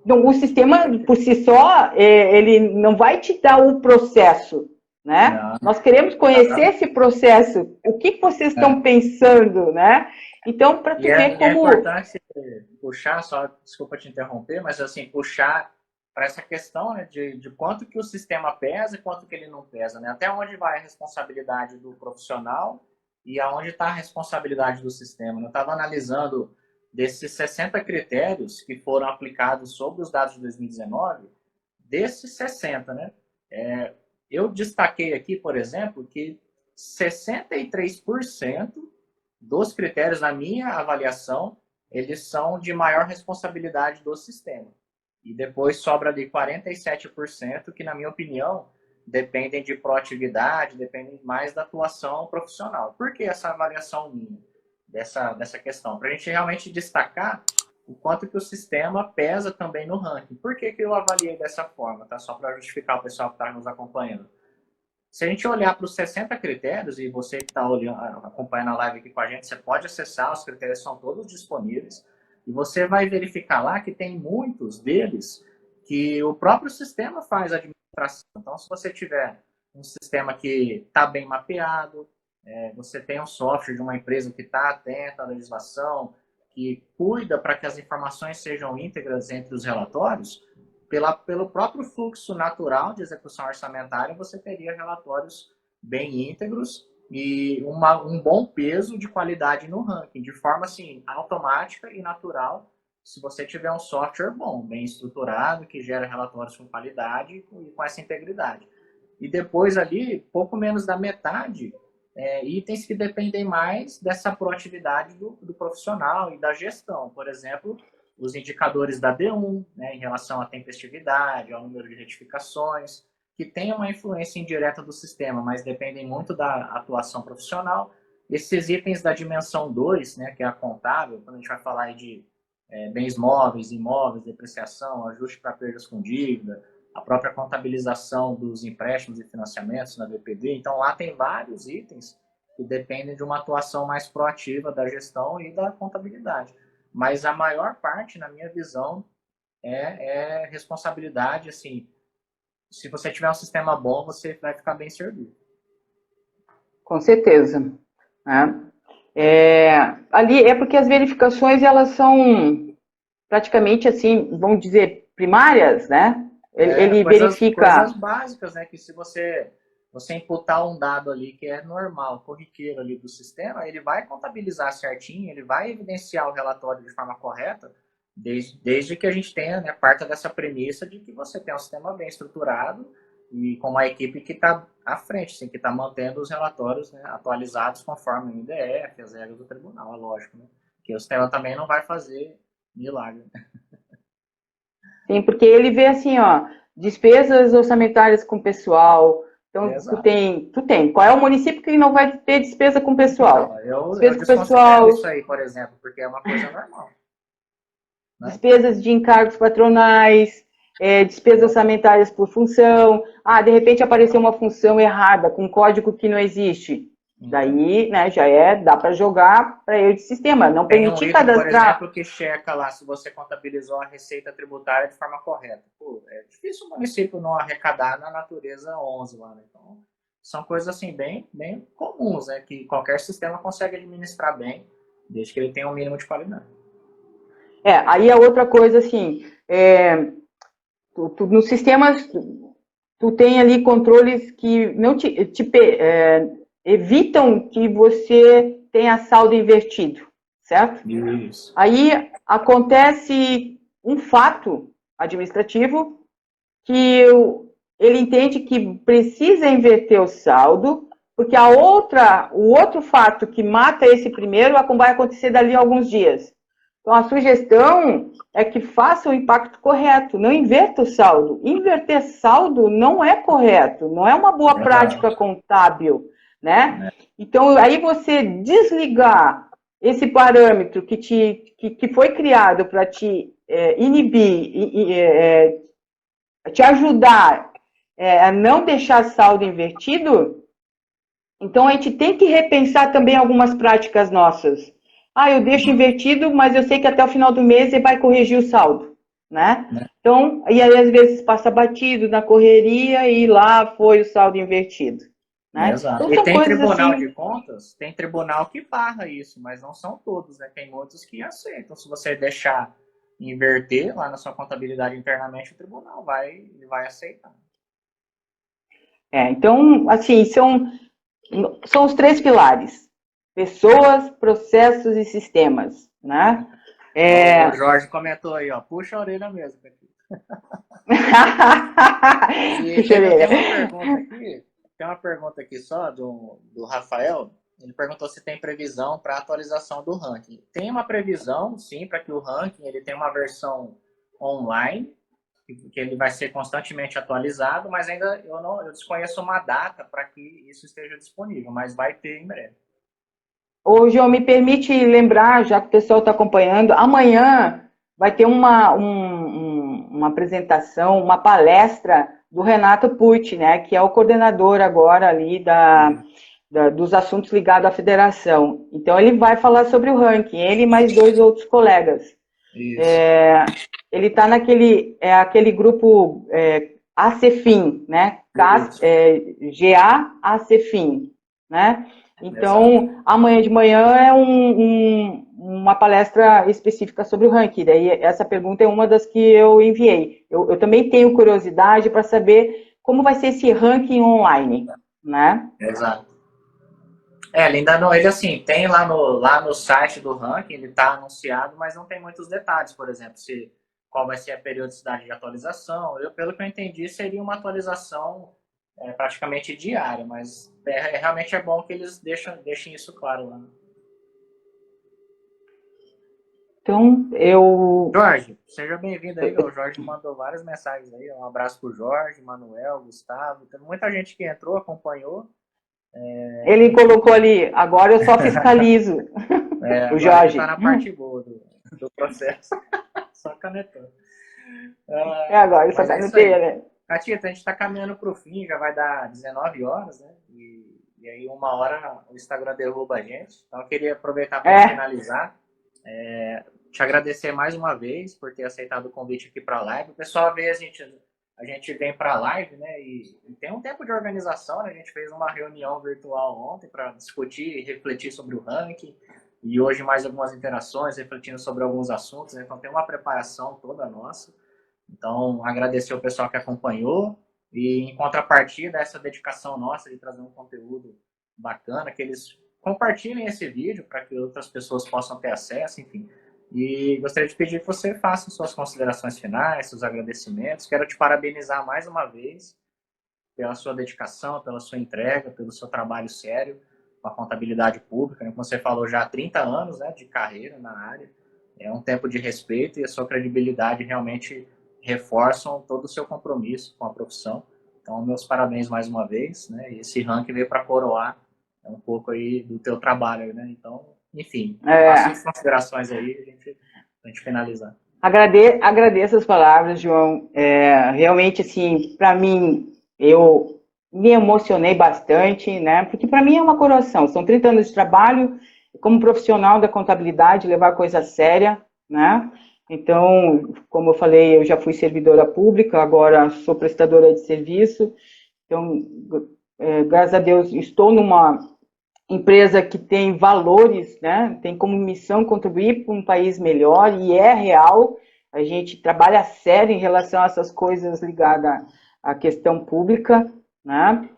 o sistema, por si só, ele não vai te dar o processo, né? Não. Nós queremos conhecer esse processo. O que vocês estão pensando, né? Então, para tu ver como... É importante puxar, só, desculpa te interromper, mas assim, puxar para essa questão, né, de quanto que o sistema pesa e quanto que ele não pesa, né? Até onde vai a responsabilidade do profissional e aonde está a responsabilidade do sistema. Eu estava analisando desses 60 critérios que foram aplicados sobre os dados de 2019, desses 60, né? Eu destaquei aqui, por exemplo, que 63% dos critérios, na minha avaliação, eles são de maior responsabilidade do sistema. E depois sobra ali 47%, que, na minha opinião, dependem de proatividade, dependem mais da atuação profissional. Por que essa avaliação minha dessa questão? Para a gente realmente destacar o quanto que o sistema pesa também no ranking. Por que eu avaliei dessa forma? Tá? Só para justificar o pessoal que está nos acompanhando. Se a gente olhar para os 60 critérios, e você que está acompanhando a live aqui com a gente, você pode acessar, os critérios são todos disponíveis, e você vai verificar lá que tem muitos deles que o próprio sistema faz a administração. Então, se você tiver um sistema que está bem mapeado, você tem um software de uma empresa que está atenta à legislação, que cuida para que as informações sejam íntegras entre os relatórios, pelo próprio fluxo natural de execução orçamentária, você teria relatórios bem íntegros e um bom peso de qualidade no ranking, de forma assim, automática e natural, se você tiver um software bom, bem estruturado, que gera relatórios com qualidade e com essa integridade. E depois ali, pouco menos da metade, itens que dependem mais dessa proatividade do profissional e da gestão. Por exemplo, os indicadores da D1, né, em relação à tempestividade, ao número de retificações, que tem uma influência indireta do sistema, mas dependem muito da atuação profissional. Esses itens da dimensão 2, né, que é a contábil, quando a gente vai falar aí de bens móveis, imóveis, depreciação, ajuste para perdas com dívida, a própria contabilização dos empréstimos e financiamentos na BPD. Então, lá tem vários itens que dependem de uma atuação mais proativa da gestão e da contabilidade. Mas a maior parte, na minha visão, é responsabilidade, assim, se você tiver um sistema bom, você vai ficar bem servido. Com certeza. Ali é porque as verificações, elas são praticamente, assim, vamos dizer, primárias, né? Ele verifica... Coisas básicas, né? Que se você imputar um dado ali que é normal, corriqueiro ali do sistema, ele vai contabilizar certinho, ele vai evidenciar o relatório de forma correta, desde que a gente tenha, né, parta dessa premissa de que você tem um sistema bem estruturado e com uma equipe que está à frente, assim, que está mantendo os relatórios, né, atualizados conforme o IDF, as regras do tribunal, é lógico, né? Porque o sistema também não vai fazer milagre. Sim, porque ele vê assim, ó, despesas orçamentárias com pessoal. Então, tu tem. Qual é o município que não vai ter despesa com pessoal? Não, eu desconsidero isso aí, por exemplo, porque é uma coisa normal. Né? Despesas de encargos patronais, despesas orçamentárias por função. De repente apareceu uma função errada, com código que não existe. Daí, né, dá para jogar para ele de sistema, não permitir cadastrar. Por exemplo, que checa lá se você contabilizou a receita tributária de forma correta. Pô, é difícil o município não arrecadar na natureza 11 lá, né? Então, são coisas assim bem comuns, né, que qualquer sistema consegue administrar bem, desde que ele tenha um mínimo de qualidade. Aí a outra coisa, assim, nos sistemas, tu tem ali controles que não evitam que você tenha saldo invertido, certo? Isso. Aí acontece um fato administrativo que ele entende que precisa inverter o saldo, porque o outro fato que mata esse primeiro vai acontecer dali a alguns dias. Então, a sugestão é que faça o impacto correto, não inverta o saldo. Inverter saldo não é correto, não é uma boa prática contábil, né? Então, aí você desligar esse parâmetro que foi criado para te inibir, te ajudar a não deixar saldo invertido, então a gente tem que repensar também algumas práticas nossas. Eu deixo invertido, mas eu sei que até o final do mês ele vai corrigir o saldo, né? Então, e aí às vezes passa batido na correria e lá foi o saldo invertido. Né? Exato. Então, e tem tribunal assim... de contas, tem tribunal que barra isso, mas não são todos, né? Tem muitos que aceitam. Se você deixar inverter lá na sua contabilidade internamente, o tribunal vai aceitar. Então, assim, são os 3 pilares. Pessoas, processos e sistemas, né? O Jorge comentou aí, ó, puxa a orelha mesmo. E tem uma pergunta aqui só do Rafael. Ele perguntou se tem previsão para atualização do ranking. Tem uma previsão, sim, para que o ranking ele tenha uma versão online, que ele vai ser constantemente atualizado, mas ainda eu desconheço uma data para que isso esteja disponível, mas vai ter em breve. Ô, João, me permite lembrar, já que o pessoal está acompanhando, amanhã vai ter uma apresentação, uma palestra do Renato Pucci, né, que é o coordenador agora ali dos assuntos ligados à federação. Então, ele vai falar sobre o ranking, ele e mais 2 outros colegas. Isso. Ele está aquele grupo ACFIM, né, GA-ACFIM, né? Então, amanhã de manhã é uma palestra específica sobre o ranking. Daí, essa pergunta é uma das que eu enviei. Eu também tenho curiosidade para saber como vai ser esse ranking online. né? Exato. Ele ainda não, ele assim, tem lá no site do ranking, ele está anunciado, mas não tem muitos detalhes, por exemplo, qual vai ser a periodicidade de atualização. Pelo que eu entendi, seria uma atualização praticamente diária, mas realmente é bom que eles deixem isso claro lá. Né? Então, eu... Jorge, seja bem-vindo aí. O Jorge mandou várias mensagens aí. Um abraço pro Jorge, Manuel, Gustavo. Tem muita gente que entrou, acompanhou. Ele colocou ali, agora eu só fiscalizo. O Agora ele Jorge. está na parte boa do processo. Só canetando. Agora eu só Mas é isso canetei, aí. né? Catita, a gente está caminhando para o fim, já vai dar 19 horas, né? E aí 1 hora o Instagram derruba a gente. Então eu queria aproveitar para finalizar. Te agradecer mais uma vez por ter aceitado o convite aqui para a live. O pessoal vê a gente vem para a live, né? E tem um tempo de organização, né? A gente fez uma reunião virtual ontem para discutir e refletir sobre o ranking. E hoje mais algumas interações, refletindo sobre alguns assuntos. Né? Então tem uma preparação toda nossa. Então agradecer o pessoal que acompanhou. E em contrapartida, essa dedicação nossa de trazer um conteúdo bacana, que eles compartilhem esse vídeo para que outras pessoas possam ter acesso, enfim. E gostaria de pedir que você faça suas considerações finais, seus agradecimentos. Quero te parabenizar mais uma vez pela sua dedicação, pela sua entrega, pelo seu trabalho sério com a contabilidade pública. Como você falou, já há 30 anos, né, de carreira na área. É um tempo de respeito e a sua credibilidade realmente reforçam todo o seu compromisso com a profissão. Então, meus parabéns mais uma vez. Né, e esse ranking veio para coroar um pouco aí do teu trabalho. Né? Então, enfim, faça as considerações aí a gente finalizar. Agradeço as palavras, João. Realmente, assim, para mim, eu me emocionei bastante, né? Porque para mim é uma coroação. São 30 anos de trabalho como profissional da contabilidade, levar coisa séria, né? Então, como eu falei, eu já fui servidora pública, agora sou prestadora de serviço. Então, graças a Deus, estou numa empresa que tem valores, né? Tem como missão contribuir para um país melhor e é real. A gente trabalha sério em relação a essas coisas ligadas à questão pública, né?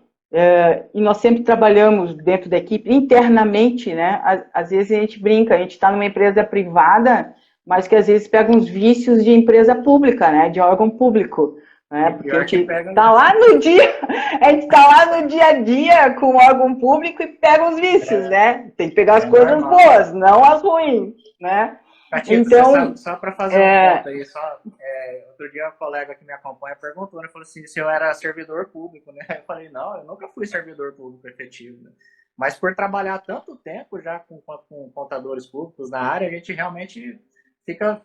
E nós sempre trabalhamos dentro da equipe internamente, né? Às vezes a gente brinca, a gente está numa empresa privada, mas que às vezes pega uns vícios de empresa pública, né? De órgão público. Porque a gente tá lá no dia, a gente tá lá no dia a dia com o órgão público e pega os vícios, né? Tem que pegar as coisas normal. Boas, não as ruins, né? Catito, então, só para fazer um ponto aí, outro dia um colega que me acompanha perguntou, né? Falou assim, se eu era servidor público, né? Eu falei, não, eu nunca fui servidor público efetivo, né? Mas por trabalhar tanto tempo já com contadores públicos na área, a gente realmente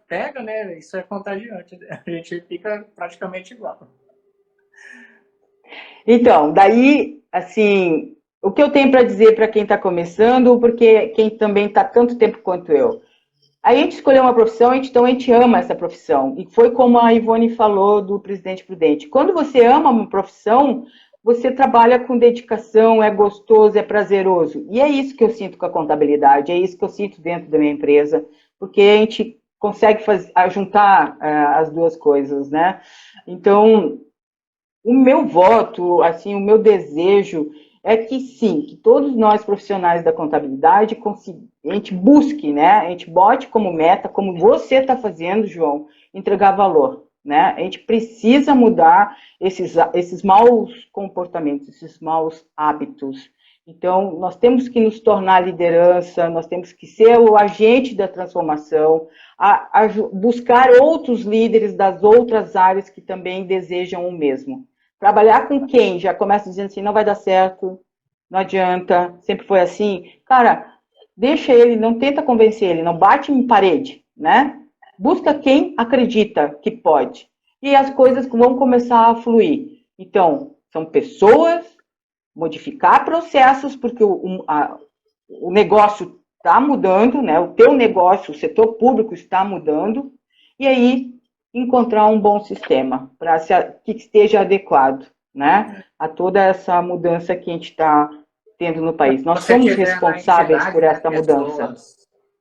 pega, né? Isso é contagiante, né? A gente fica praticamente igual. Então, daí, assim, o que eu tenho para dizer para quem está começando, porque quem também está tanto tempo quanto eu, a gente escolheu uma profissão, então a gente ama essa profissão. E foi como a Ivone falou do Presidente Prudente. Quando você ama uma profissão, você trabalha com dedicação, é gostoso, é prazeroso. E é isso que eu sinto com a contabilidade, é isso que eu sinto dentro da minha empresa, porque a gente consegue juntar as duas coisas, né? Então, o meu voto, assim, o meu desejo é que sim, que todos nós profissionais da contabilidade a gente busque, né? A gente bote como meta, como você está fazendo, João, entregar valor, né? A gente precisa mudar esses maus comportamentos, esses maus hábitos. Então, nós temos que nos tornar liderança, nós temos que ser o agente da transformação, buscar outros líderes das outras áreas que também desejam o mesmo. Trabalhar com quem já começa dizendo assim, não vai dar certo, não adianta, sempre foi assim. Cara, deixa ele, não tenta convencer ele, não bate em parede, né? Busca quem acredita que pode. E as coisas vão começar a fluir. Então, são pessoas, modificar processos, porque o negócio está mudando, né? O teu negócio, o setor público está mudando, e aí encontrar um bom sistema que esteja adequado, né, a toda essa mudança que a gente está tendo no país. Nós somos responsáveis por esta mudança.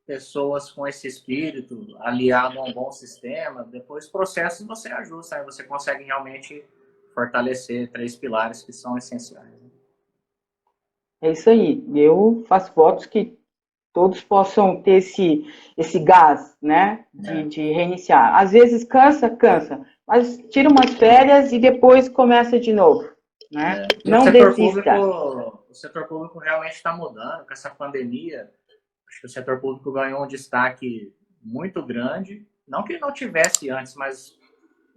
Pessoas com esse espírito aliado a um bom sistema, depois processos você ajusta, aí você consegue realmente fortalecer 3 pilares que são essenciais. É isso aí. Eu faço votos que todos possam ter esse gás, né, É. de reiniciar. Às vezes cansa, mas tira umas férias e depois começa de novo, né? E o Não setor público, desista. realmente está mudando com essa pandemia. Acho que o setor público ganhou um destaque muito grande. Não que não tivesse antes, mas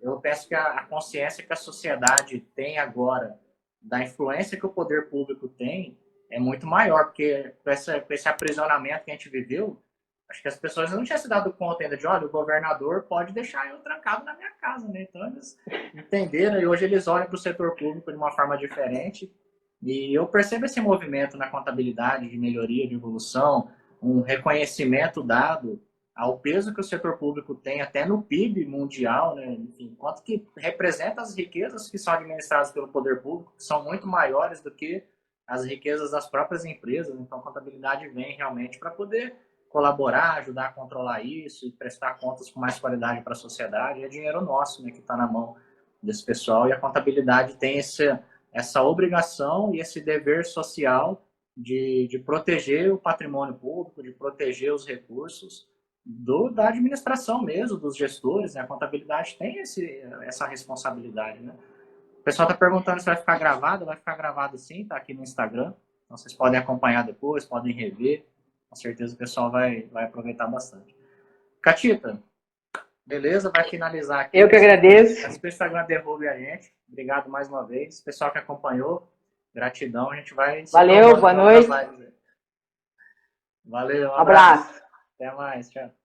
eu penso que a consciência que a sociedade tem agora da influência que o poder público tem é muito maior, porque com esse aprisionamento que a gente viveu, acho que as pessoas não tinham se dado conta ainda de, olha, o governador pode deixar eu trancado na minha casa, né? Então eles entenderam e hoje eles olham para o setor público de uma forma diferente. E eu percebo esse movimento na contabilidade de melhoria, de evolução, um reconhecimento dado ao peso que o setor público tem até no PIB mundial, né? Enfim, quanto que representa as riquezas que são administradas pelo poder público, que são muito maiores do que as riquezas das próprias empresas. Então, a contabilidade vem realmente para poder colaborar, ajudar a controlar isso e prestar contas com mais qualidade para a sociedade. É dinheiro nosso, né, que está na mão desse pessoal, e a contabilidade tem essa obrigação e esse dever social de proteger o patrimônio público, de proteger os recursos da administração mesmo, dos gestores, né? A contabilidade tem essa responsabilidade, né? O pessoal está perguntando se vai ficar gravado sim, tá aqui no Instagram, então vocês podem acompanhar depois, podem rever, com certeza o pessoal vai aproveitar bastante. Catita, beleza, vai finalizar aqui. Eu que agradeço. Antes que o Instagram derrube a gente, obrigado mais uma vez, pessoal que acompanhou, gratidão, a gente vai se Valeu, boa noite. Valeu, um Abraço. até mais, tchau.